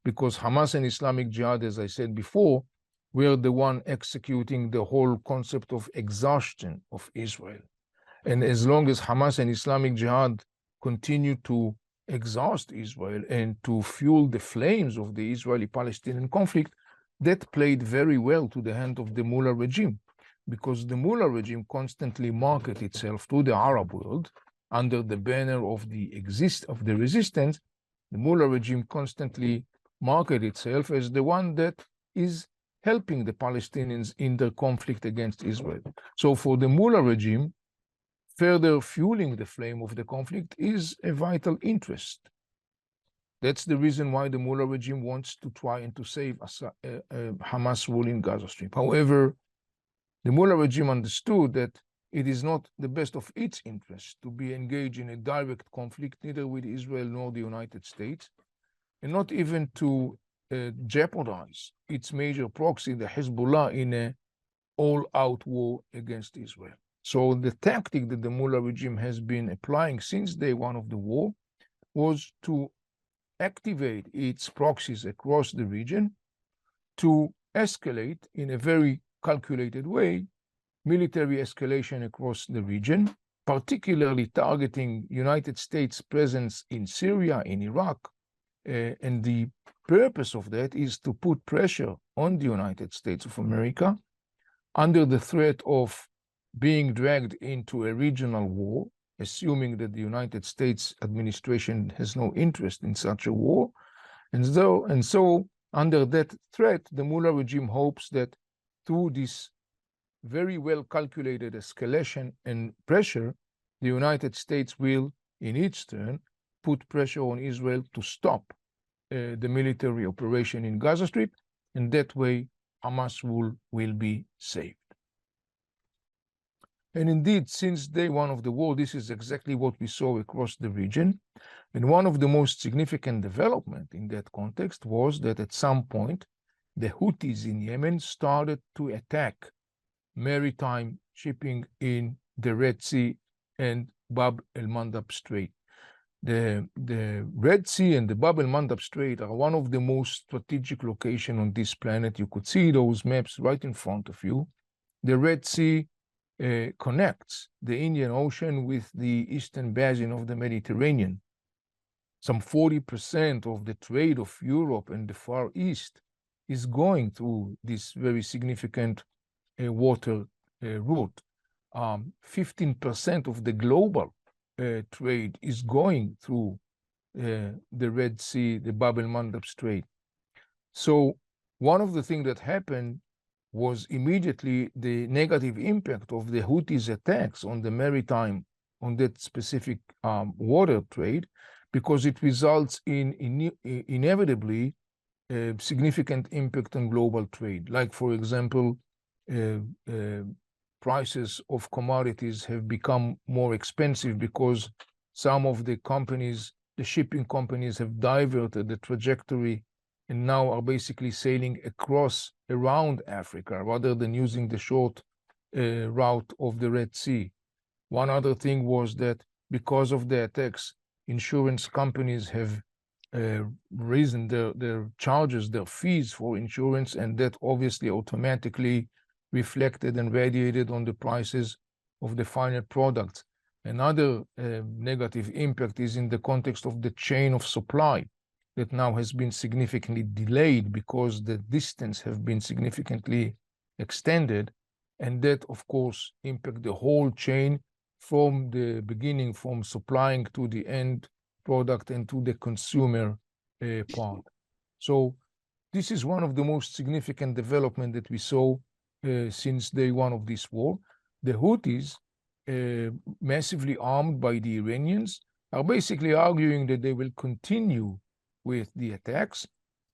because Hamas and Islamic Jihad, as I said before, were the one executing the whole concept of exhaustion of Israel. And as long as Hamas and Islamic Jihad continue to exhaust Israel and to fuel the flames of the Israeli-Palestinian conflict, that played very well to the hand of the Mula regime, because the Mula regime constantly marketed itself to the Arab world under the banner of the resistance. The Mula regime constantly marketed itself as the one that is helping the Palestinians in their conflict against Israel. So for the Mula regime, further fueling the flame of the conflict is a vital interest. That's the reason why the Mula regime wants to try and to save Hamas rule in Gaza Strip. However, the Mula regime understood that it is not the best of its interest to be engaged in a direct conflict, neither with Israel nor the United States, and not even to jeopardize its major proxy, the Hezbollah, in an all-out war against Israel. So the tactic that the Mula regime has been applying since day one of the war was to activate its proxies across the region to escalate in a very calculated way military escalation across the region, particularly targeting United States presence in Syria, in Iraq. And the purpose of that is to put pressure on the United States of America under the threat of being dragged into a regional war, assuming that the United States administration has no interest in such a war. And so under that threat, the Mula regime hopes that through this very well calculated escalation and pressure, the United States will, in its turn, put pressure on Israel to stop the military operation in Gaza Strip, and that way Hamas will be saved. And indeed, since day one of the war, this is exactly what we saw across the region. And one of the most significant development in that context was that at some point, the Houthis in Yemen started to attack maritime shipping in the Red Sea and Bab el-Mandab Strait. The Red Sea and the Bab el-Mandab Strait are one of the most strategic locations on this planet. You could see those maps right in front of you. The Red Sea connects the Indian Ocean with the eastern basin of the Mediterranean. Some 40% of the trade of Europe and the Far East is going through this very significant water route. 15% of the global trade is going through the Red Sea, the Bab el-Mandab Strait. So one of the things that happened was immediately the negative impact of the Houthis' attacks on the maritime, on that specific water trade, because it results in inevitably a significant impact on global trade. Like, for example, prices of commodities have become more expensive because some of the companies, the shipping companies, have diverted the trajectory and now are basically sailing around Africa rather than using the short route of the Red Sea. One other thing was that because of the attacks, insurance companies have risen their charges, their fees for insurance, and that obviously automatically reflected and radiated on the prices of the final products. Another negative impact is in the context of the chain of supply that now has been significantly delayed because the distance have been significantly extended, and that, of course, impact the whole chain from the beginning, from supplying to the end product and to the consumer part. So this is one of the most significant development that we saw since day one of this war. The Houthis, massively armed by the Iranians, are basically arguing that they will continue with the attacks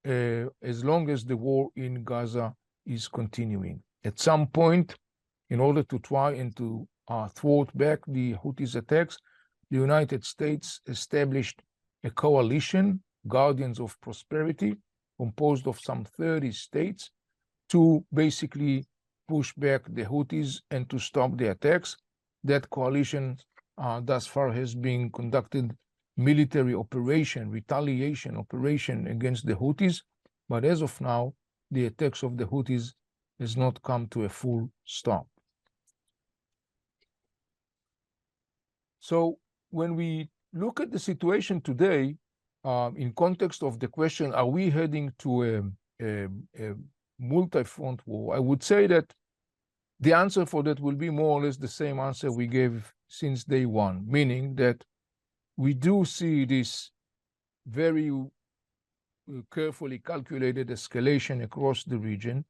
as long as the war in Gaza is continuing. At some point, in order to try and to thwart back the Houthis' attacks, the United States established a coalition, Guardians of Prosperity, composed of some 30 states, to basically push back the Houthis and to stop the attacks. That coalition thus far has been conducted military operation, retaliation operation against the Houthis, but as of now, the attacks of the Houthis has not come to a full stop. So when we look at the situation today, in context of the question, are we heading to a multi-front war? I would say that the answer for that will be more or less the same answer we gave since day one, meaning that we do see this very carefully calculated escalation across the region.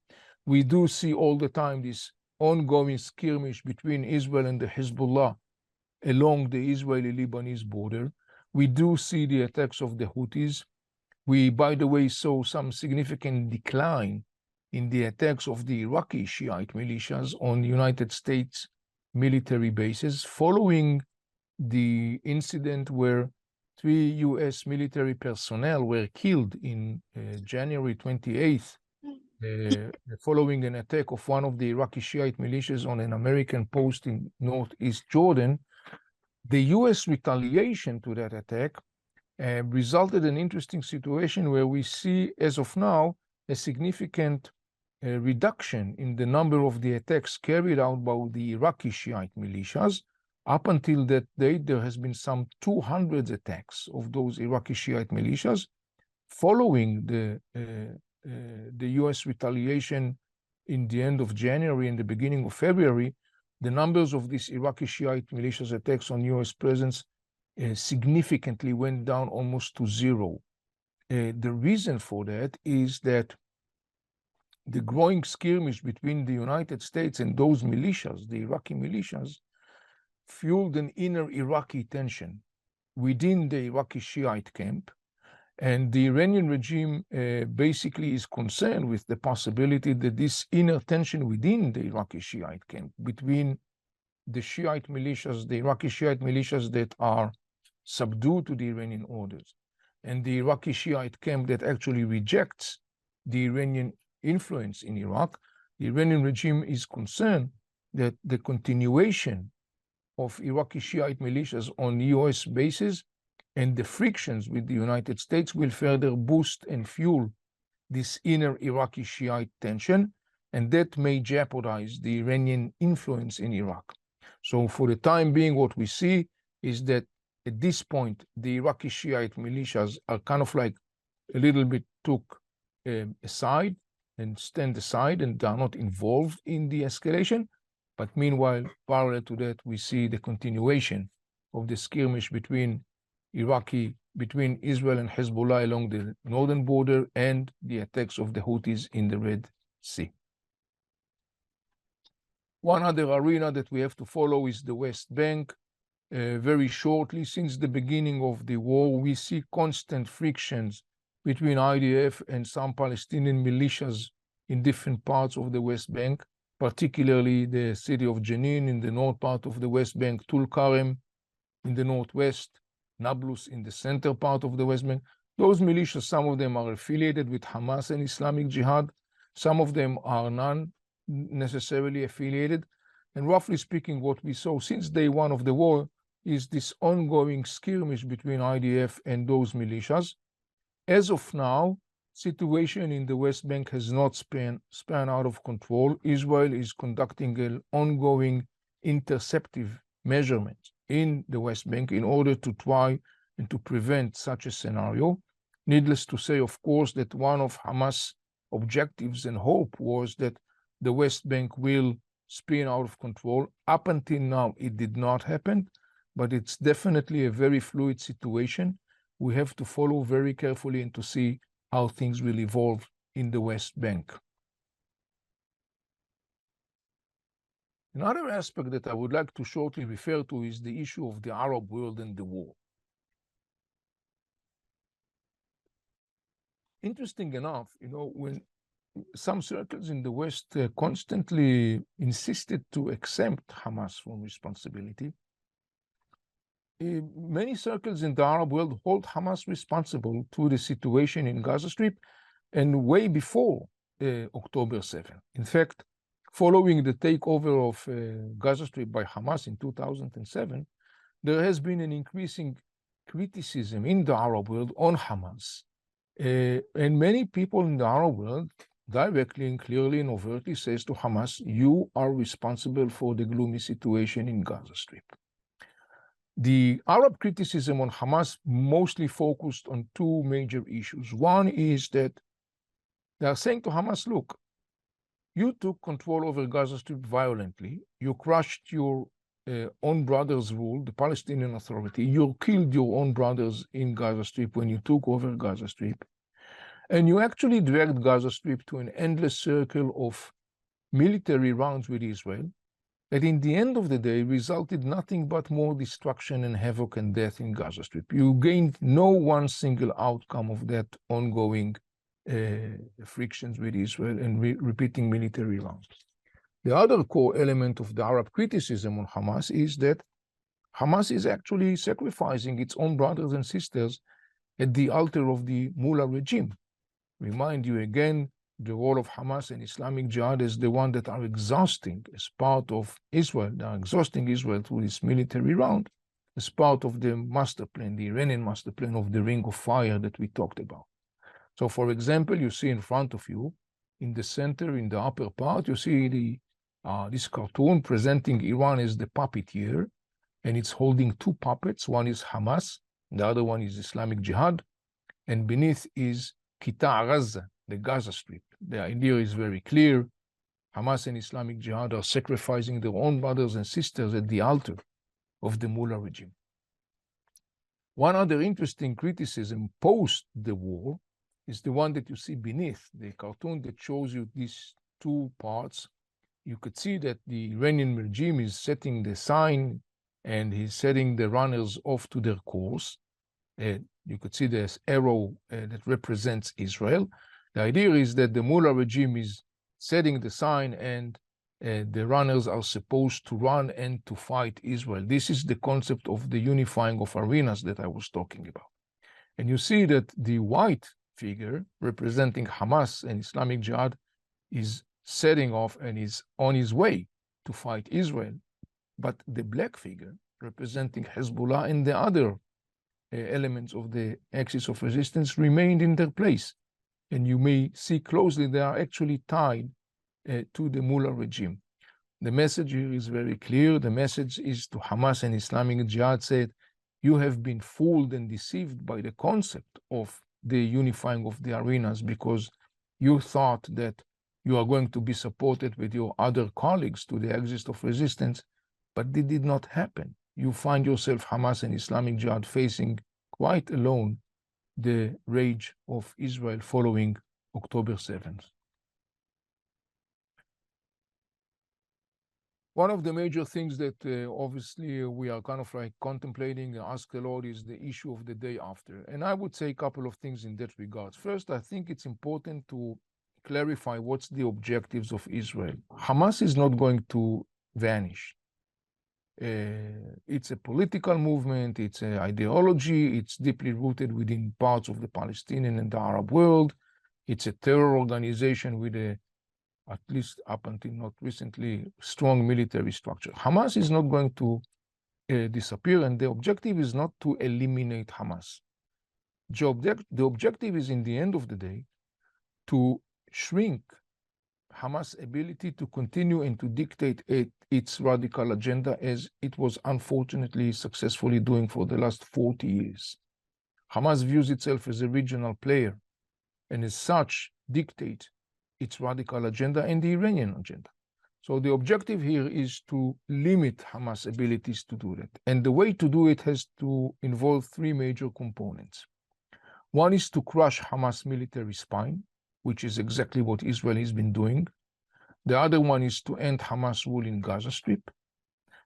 We do see all the time this ongoing skirmish between Israel and the Hezbollah along the Israeli-Lebanese border. We do see the attacks of the Houthis. We, by the way, saw some significant decline in the attacks of the Iraqi Shiite militias on United States military bases following the incident where 3 U.S. military personnel were killed in January 28th, following an attack of one of the Iraqi Shiite militias on an American post in northeast Jordan. The U.S. retaliation to that attack resulted in an interesting situation where we see, as of now, a significant reduction in the number of the attacks carried out by the Iraqi Shiite militias. Up until that date, there has been some 200 attacks of those Iraqi Shiite militias. Following the U.S. retaliation in the end of January and the beginning of February, the numbers of these Iraqi Shiite militias attacks on U.S. presence significantly went down almost to zero. The reason for that is that the growing skirmish between the United States and those militias, the Iraqi militias, fueled an inner Iraqi tension within the Iraqi Shiite camp. And the Iranian regime basically is concerned with the possibility that this inner tension within the Iraqi Shiite camp, between the Shiite militias, the Iraqi Shiite militias that are subdued to the Iranian orders, and the Iraqi Shiite camp that actually rejects the Iranian influence in Iraq, the Iranian regime is concerned that the continuation of Iraqi Shiite militias on US bases and the frictions with the United States will further boost and fuel this inner Iraqi Shiite tension, and that may jeopardize the Iranian influence in Iraq. So for the time being, what we see is that at this point, the Iraqi Shiite militias are kind of like a little bit took aside and stand aside, and are not involved in the escalation. But meanwhile, parallel to that, we see the continuation of the skirmish between Israel and Hezbollah along the northern border, and the attacks of the Houthis in the Red Sea. One other arena that we have to follow is the West Bank. Very shortly, since the beginning of the war, we see constant frictions between IDF and some Palestinian militias in different parts of the West Bank, particularly the city of Jenin in the north part of the West Bank, Tulkarem in the northwest, Nablus in the center part of the West Bank. Those militias, some of them are affiliated with Hamas and Islamic Jihad. Some of them are not necessarily affiliated. And roughly speaking, what we saw since day one of the war is this ongoing skirmish between IDF and those militias. As of now, situation in the West Bank has not spun out of control. Israel is conducting an ongoing interceptive measurement in the West Bank in order to try and to prevent such a scenario. Needless to say, of course, that one of Hamas' objectives and hope was that the West Bank will spin out of control. Up until now, it did not happen, but it's definitely a very fluid situation. We have to follow very carefully and to see how things will evolve in the West Bank. Another aspect that I would like to shortly refer to is the issue of the Arab world and the war. Interesting enough, when some circles in the West constantly insisted to exempt Hamas from responsibility, many circles in the Arab world hold Hamas responsible to the situation in Gaza Strip and way before October 7. In fact, following the takeover of Gaza Strip by Hamas in 2007, there has been an increasing criticism in the Arab world on Hamas. And many people in the Arab world directly and clearly and overtly says to Hamas, you are responsible for the gloomy situation in Gaza Strip. The Arab criticism on Hamas mostly focused on two major issues. One is that they are saying to Hamas, look, you took control over Gaza Strip violently. You crushed your own brothers' rule, the Palestinian Authority. You killed your own brothers in Gaza Strip when you took over Gaza Strip. And you actually dragged Gaza Strip to an endless circle of military rounds with Israel that in the end of the day resulted nothing but more destruction and havoc and death in Gaza Strip. You gained no one single outcome of that ongoing frictions with Israel and repeating military rounds. The other core element of the Arab criticism on Hamas is that Hamas is actually sacrificing its own brothers and sisters at the altar of the Mula regime. Remind you again, the role of Hamas and Islamic Jihad is the one that are exhausting as part of Israel. They are exhausting Israel through this military round as part of the master plan, the Iranian master plan of the Ring of Fire that we talked about. So, for example, you see in front of you, in the center, in the upper part, you see this cartoon presenting Iran as the puppeteer, and it's holding two puppets. One is Hamas, the other one is Islamic Jihad, and beneath is Qita' Gaza, the Gaza Strip. The idea is very clear. Hamas and Islamic Jihad are sacrificing their own brothers and sisters at the altar of the Mula regime. One other interesting criticism post the war is the one that you see beneath, the cartoon that shows you these two parts. You could see that the Iranian regime is setting the sign and he's setting the runners off to their course. You could see this arrow that represents Israel. The idea is that the Mula regime is setting the sign and the runners are supposed to run and to fight Israel. This is the concept of the unifying of arenas that I was talking about. And you see that the white figure representing Hamas and Islamic Jihad is setting off and is on his way to fight Israel. But the black figure representing Hezbollah and the other elements of the axis of resistance remained in their place. And you may see closely they are actually tied to the Mula regime. The message here is very clear. The message is to Hamas and Islamic Jihad said, you have been fooled and deceived by the concept of the unifying of the arenas because you thought that you are going to be supported with your other colleagues to the axis of resistance, but it did not happen. You find yourself, Hamas and Islamic Jihad, facing quite alone the rage of Israel following October 7th. One of the major things that obviously we are kind of like contemplating and ask a lot is the issue of the day after. And I would say a couple of things in that regard. First, I think it's important to clarify what's the objectives of Israel. Hamas is not going to vanish. It's a political movement, it's an ideology, it's deeply rooted within parts of the Palestinian and the Arab world. It's a terror organization with a, at least up until not recently, strong military structure. Hamas is not going to disappear, and the objective is not to eliminate Hamas. The objective is, in the end of the day, to shrink Hamas' ability to continue and to dictate its radical agenda as it was unfortunately successfully doing for the last 40 years. Hamas views itself as a regional player and as such dictate its radical agenda and the Iranian agenda. So the objective here is to limit Hamas' abilities to do that. And the way to do it has to involve three major components. One is to crush Hamas' military spine, which is exactly what Israel has been doing. The other one is to end Hamas rule in Gaza Strip.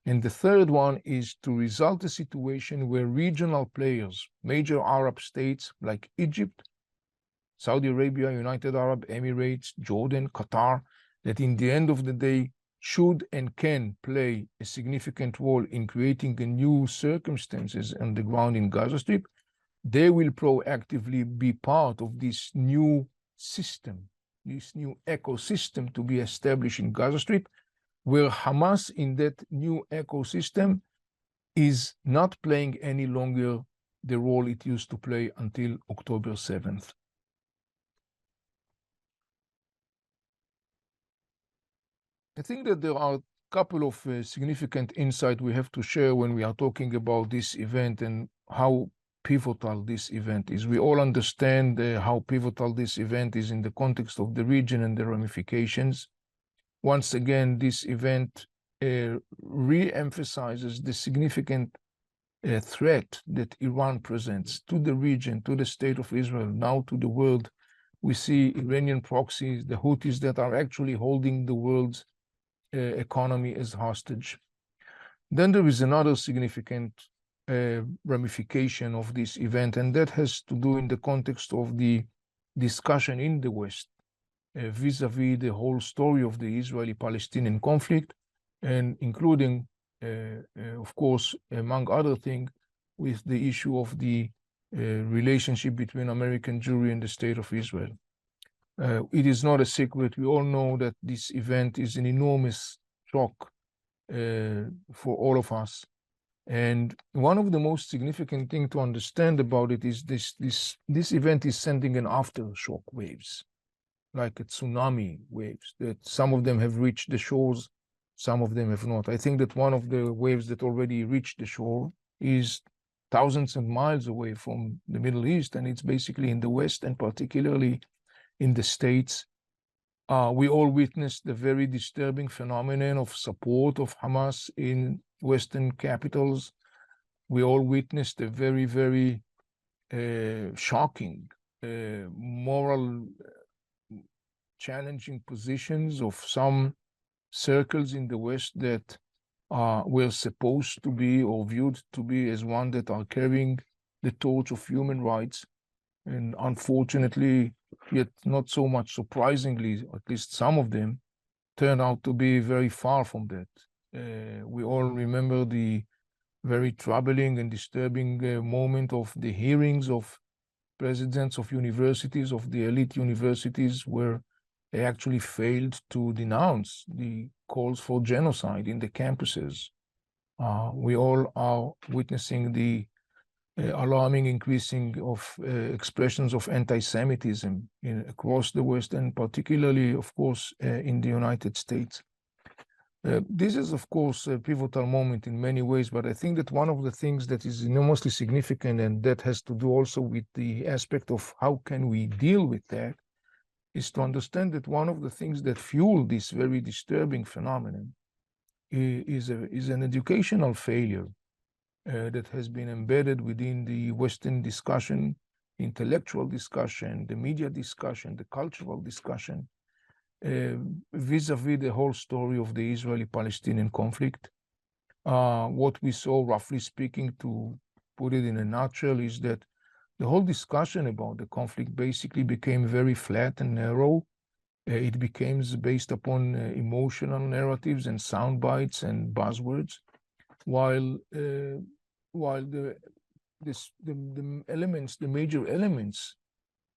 And the third one is to result a situation where regional players, major Arab states like Egypt, Saudi Arabia, United Arab Emirates, Jordan, Qatar, that in the end of the day should and can play a significant role in creating the new circumstances on the ground in Gaza Strip, they will proactively be part of this new system, this new ecosystem to be established in Gaza Strip, where Hamas in that new ecosystem is not playing any longer the role it used to play until October 7th. I think that there are a couple of significant insights we have to share when we are talking about this event and how pivotal this event is. We all understand how pivotal this event is in the context of the region and the ramifications. Once again, this event re-emphasizes the significant threat that Iran presents to the region, to the state of Israel, now to the world. We see Iranian proxies, the Houthis that are actually holding the world's economy as hostage. Then there is another significant ramification of this event, and that has to do in the context of the discussion in the West vis-a-vis the whole story of the Israeli-Palestinian conflict, and including, of course, among other things, with the issue of the relationship between American Jewry and the State of Israel. It is not a secret. We all know that this event is an enormous shock for all of us. And one of the most significant things to understand about it is this event is sending an aftershock waves, like a tsunami waves, that some of them have reached the shores, some of them have not. I think that one of the waves that already reached the shore is thousands of miles away from the Middle East, and it's basically in the West, and particularly in the States. We all witnessed the very disturbing phenomenon of support of Hamas in Western capitals. We all witnessed a very, very shocking, moral challenging positions of some circles in the West that were supposed to be or viewed to be as one that are carrying the torch of human rights. And unfortunately, yet not so much surprisingly, at least some of them turned out to be very far from that. We all remember the very troubling and disturbing moment of the hearings of presidents of universities, of the elite universities, where they actually failed to denounce the calls for genocide in the campuses. We all are witnessing the alarming increasing of expressions of anti-Semitism across the West, and particularly, of course, in the United States. This is, of course, a pivotal moment in many ways, but I think that one of the things that is enormously significant, and that has to do also with the aspect of how can we deal with that, is to understand that one of the things that fuel this very disturbing phenomenon is an educational failure that has been embedded within the Western discussion, intellectual discussion, the media discussion, the cultural discussion, vis-a-vis the whole story of the Israeli-Palestinian conflict. What we saw, roughly speaking, to put it in a nutshell, is that the whole discussion about the conflict basically became very flat and narrow. It became based upon emotional narratives and sound bites and buzzwords, while the elements, the major elements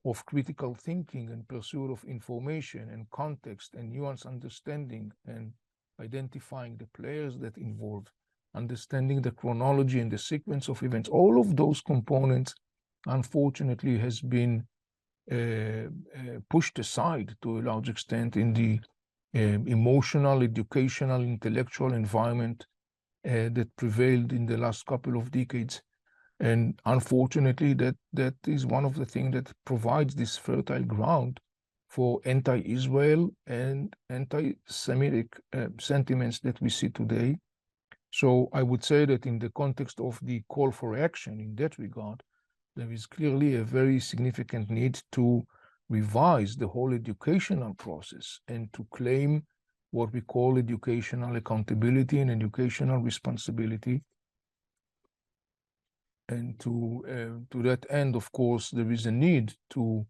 of critical thinking and pursuit of information and context and nuanced understanding and identifying the players that involve, understanding the chronology and the sequence of events, all of those components, unfortunately, has been pushed aside to a large extent in the emotional, educational, intellectual environment that prevailed in the last couple of decades. And unfortunately, that is one of the things that provides this fertile ground for anti-Israel and anti-Semitic sentiments that we see today. So I would say that in the context of the call for action in that regard, there is clearly a very significant need to revise the whole educational process and to claim what we call educational accountability and educational responsibility. And to that end, of course, there is a need to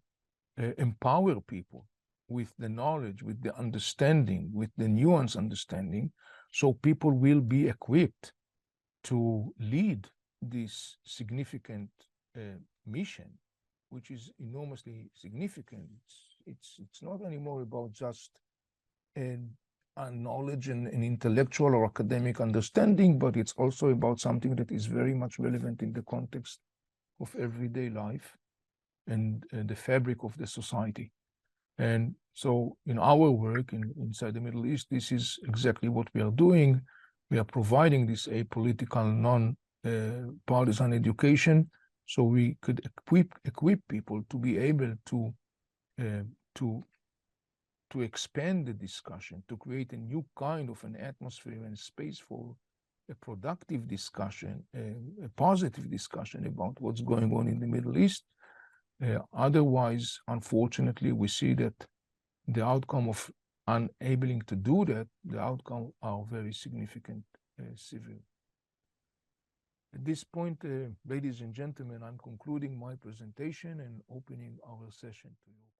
empower people with the knowledge, with the understanding, with the nuanced understanding, so people will be equipped to lead this significant mission, which is enormously significant. It's not anymore about just knowledge and intellectual or academic understanding, but it's also about something that is very much relevant in the context of everyday life and the fabric of the society. And so in our work inside the Middle East, this is exactly what we are doing. We are providing this apolitical, non-partisan education, so we could equip people to be able to expand the discussion, to create a new kind of an atmosphere and space for a productive discussion, a positive discussion about what's going on in the Middle East. Otherwise, unfortunately, we see that the outcome of unable to do that, the outcome are very significant, severe. At this point, ladies and gentlemen, I'm concluding my presentation and opening our session to you.